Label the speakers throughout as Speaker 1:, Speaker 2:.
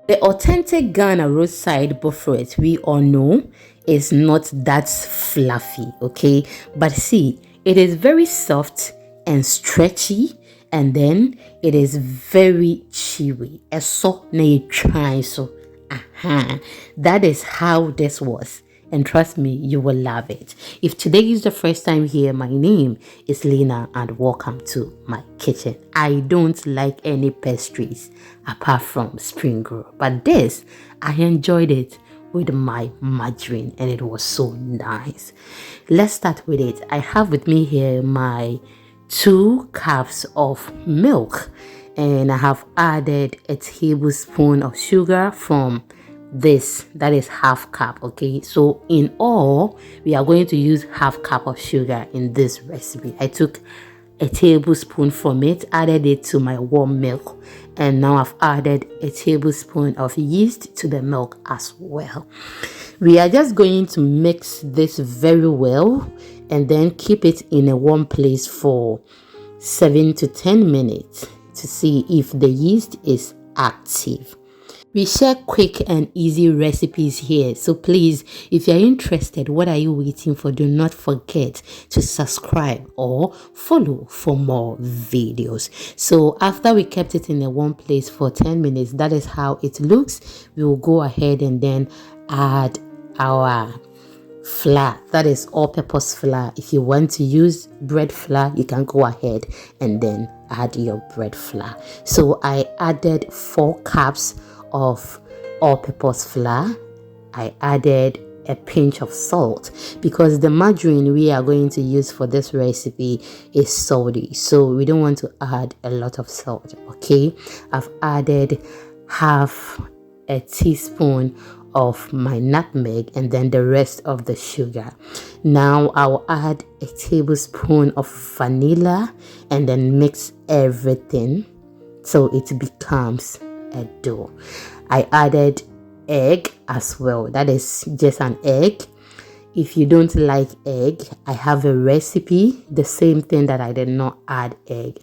Speaker 1: The authentic Ghana roadside bofrot, we all know, is not that fluffy, okay? But see, it is very soft and stretchy, and then it is very chewy. So that is how this was. And trust me, you will love it. If today is the first time here, my name is Lena and welcome to my kitchen. I don't like any pastries apart from spring roll, but this, I enjoyed it with my margarine and it was so nice. Let's start with it. I have with me here my 2 cups of milk and I have added a tablespoon of sugar from this, that is half cup. Okay, so in all we are going to use half cup of sugar in this recipe. I took a tablespoon from it, added it to my warm milk, and now I've added a tablespoon of yeast to the milk as well. We are just going to mix this very well and then keep it in a warm place for 7 to 10 minutes to see if the yeast is active. We share quick and easy recipes here, so please, if you're interested, what are you waiting for? Do not forget to subscribe or follow for more videos. So after we kept it in a warm place for 10 minutes, that is how it looks. We will go ahead and then add our flour, that is all-purpose flour. If you want to use bread flour, you can go ahead and then add your bread flour. So I added 4 cups of all-purpose flour. I added a pinch of salt because the margarine we are going to use for this recipe is salty, so we don't want to add a lot of salt. Okay, I've added half a teaspoon of my nutmeg and then the rest of the sugar. Now I'll add a tablespoon of vanilla and then mix everything so it becomes a dough. I added egg as well, that is just an egg. If you don't like egg, I have a recipe, the same thing that I did not add egg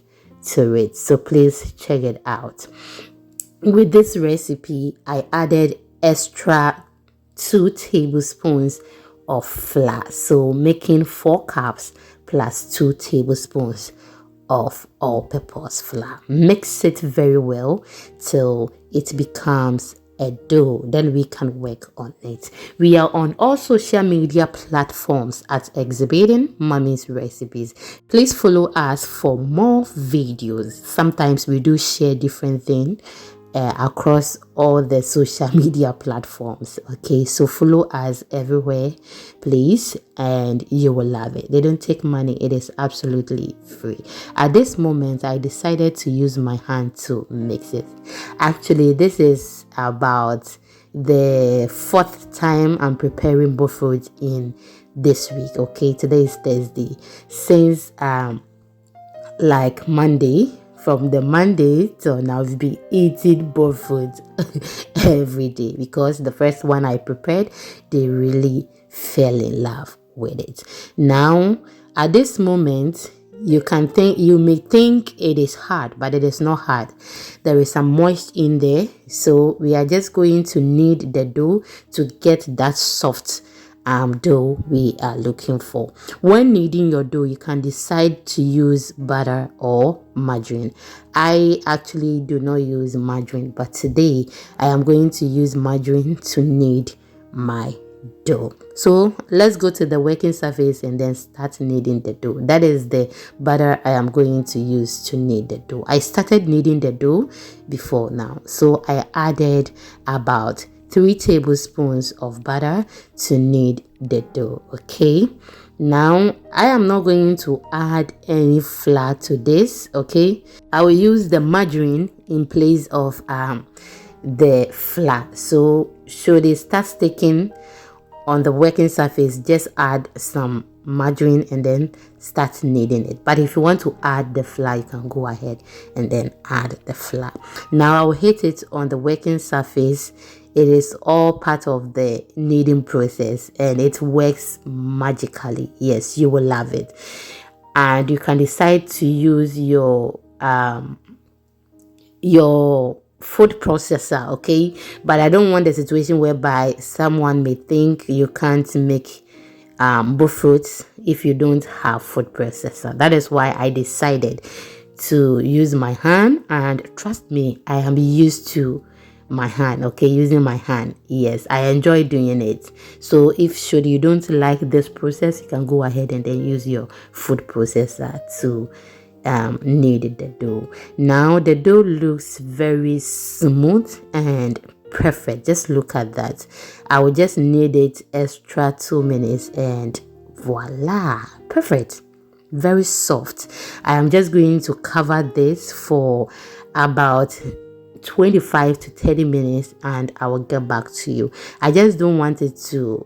Speaker 1: to it, so please check it out. With this recipe, I added extra 2 tablespoons of flour, so making 4 cups plus 2 tablespoons of all-purpose flour. Mix it very well till it becomes a dough, then we can work on it. We are on all social media platforms at Exhibiting Mommy's Recipes. Please follow us for more videos. Sometimes we do share different things across all the social media platforms. Okay, so follow us everywhere please and you will love it. They don't take money, it is absolutely free. At this moment I decided to use my hand to mix it. Actually, this is about the 4th time I'm preparing bofrot in this week. Okay, today is Thursday. Since like Monday, from the Monday till now, I've been eating bofrot every day because the first one I prepared, they really fell in love with it. Now, at this moment, you may think it is hard, but it is not hard. There is some moisture in there, so we are just going to knead the dough to get that soft dough we are looking for. When kneading your dough, you can decide to use butter or margarine. I actually do not use margarine, but today I am going to use margarine to knead my dough. So let's go to the working surface and then start kneading the dough. That is the butter I am going to use to knead the dough. I started kneading the dough before now, so I added about 3 tablespoons of butter to knead the dough. Okay, now I am not going to add any flour to this. Okay, I will use the margarine in place of the flour. So should it start sticking on the working surface, just add some margarine and then start kneading it. But if you want to add the flour, you can go ahead and then add the flour. Now I'll hit it on the working surface. It is all part of the kneading process and it works magically. Yes, you will love it. And you can decide to use your food processor, okay? But I don't want the situation whereby someone may think you can't make bofrot if you don't have food processor. That is why I decided to use my hand, and trust me, I am used to my hand, okay, using my hand. Yes, I enjoy doing it. So if should you don't like this process, you can go ahead and then use your food processor to knead the dough. Now the dough looks very smooth and perfect. Just look at that. I will just knead it extra 2 minutes and voila, perfect, very soft. I am just going to cover this for about 25 to 30 minutes and I will get back to you. I just don't want it to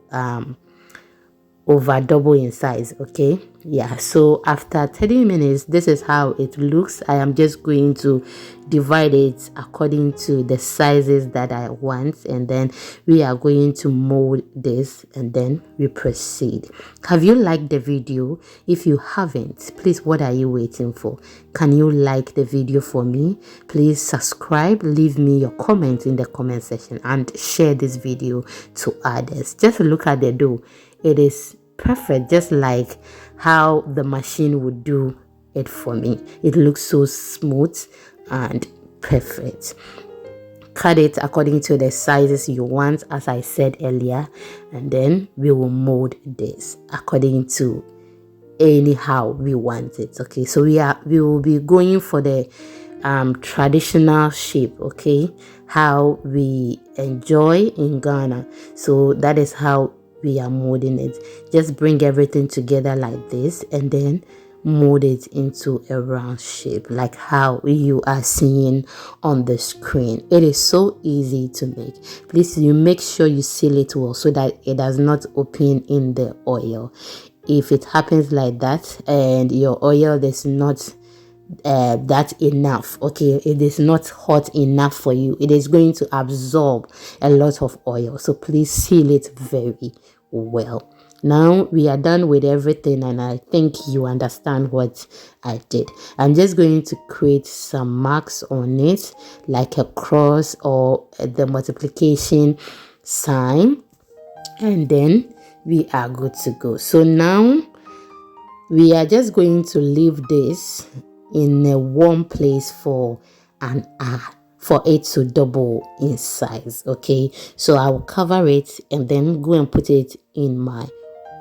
Speaker 1: over double in size, okay? Yeah, so after 30 minutes, this is how it looks. I am just going to divide it according to the sizes that I want, and then we are going to mold this and then we proceed. Have you liked the video? If you haven't, please, what are you waiting for? Can you like the video for me? Please subscribe, leave me your comment in the comment section, and share this video to others. Just look at the dough. It is perfect, just like how the machine would do it for me. It looks so smooth and perfect. Cut it according to the sizes you want, as I said earlier, and then we will mold this according to anyhow we want it. Okay, so we will be going for the traditional shape, okay, how we enjoy in Ghana. So that is how we are molding it. Just bring everything together like this and then mold it into a round shape like how you are seeing on the screen. It is so easy to make. Please, you make sure you seal it well so that it does not open in the oil. If it happens like that and your oil is not that enough, okay, it is not hot enough for you, it is going to absorb a lot of oil. So please seal it very well. Now we are done with everything, and I think you understand what I did. I'm just going to create some marks on it like a cross or the multiplication sign, and then we are good to go. So now we are just going to leave this in a warm place for an hour for it to double in size, okay? So I will cover it and then go and put it in my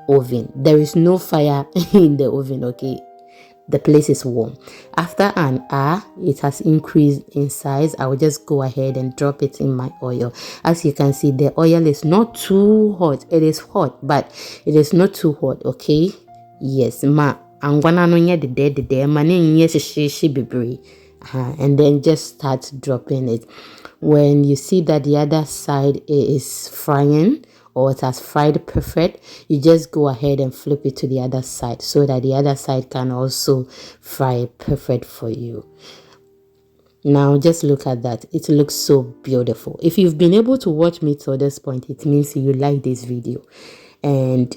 Speaker 1: oven. There is no fire in the oven, okay? The place is warm. After an hour, it has increased in size. I will just go ahead and drop it in my oil. As you can see, the oil is not too hot. It is hot, but it is not too hot, okay? Yes, ma. I'm gonna know the money and then just start dropping it. When you see that the other side is frying or it has fried perfect, you just go ahead and flip it to the other side so that the other side can also fry perfect for you. Now just look at that. It looks so beautiful. If you've been able to watch me till this point, it means you like this video. And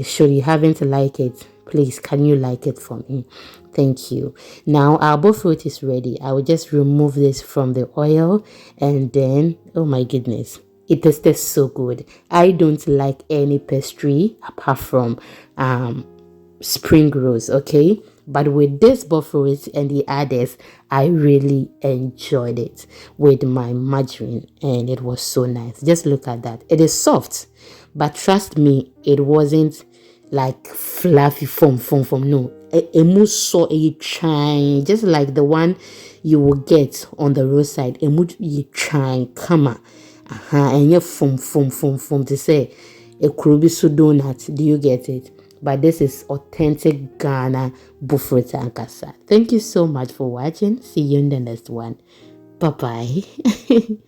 Speaker 1: should you haven't liked it, please, can you like it for me? Thank you. Now our bofrot is ready. I will just remove this from the oil, and then, oh my goodness, it tasted so good. I don't like any pastry apart from spring rolls, okay? But with this bofrot and the others, I really enjoyed it with my margarine, and it was so nice. Just look at that. It is soft, but trust me, it wasn't like fluffy foam. No, a mousse so a chine, just like the one you will get on the roadside. A mousse chine, come on, and your foam to say a krubisu donut. Do you get it? But this is authentic Ghana bofrot and kasa. Thank you so much for watching. See you in the next one. Bye bye.